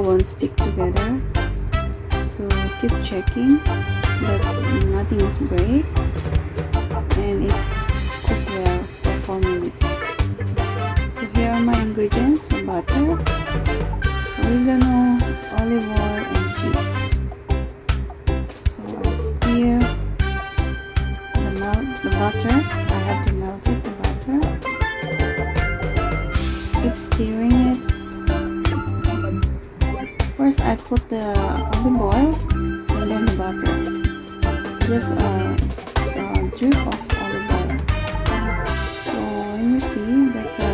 won't stick together, so keep checking that nothing is break, and it cook well for 4 minutes. So here are my ingredients: butter, oregano, olive oil, and cheese. So I stir the butter. I have to melt it, the butter. Keep stirring it. First I put the olive oil and then the butter. Just a drip of olive oil. So when you see that the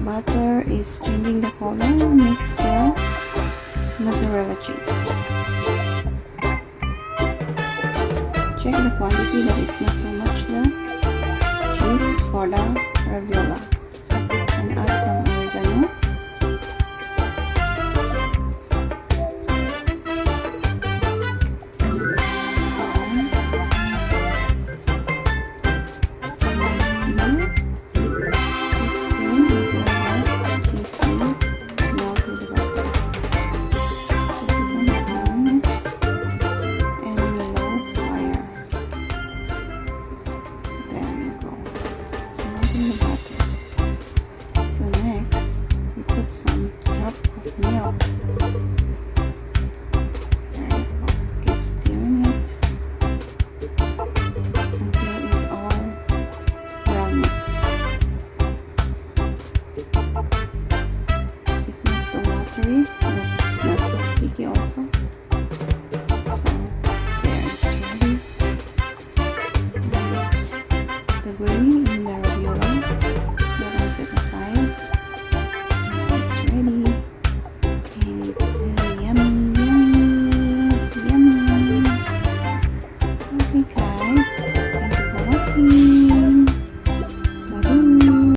butter is changing the color, mix the mozzarella cheese. Check the quantity that it's not too much the cheese for the ravioli, and add some oregano. So next, we put some drop of milk. There you go. Keep stirring it until it's all well mixed. It needs to watery.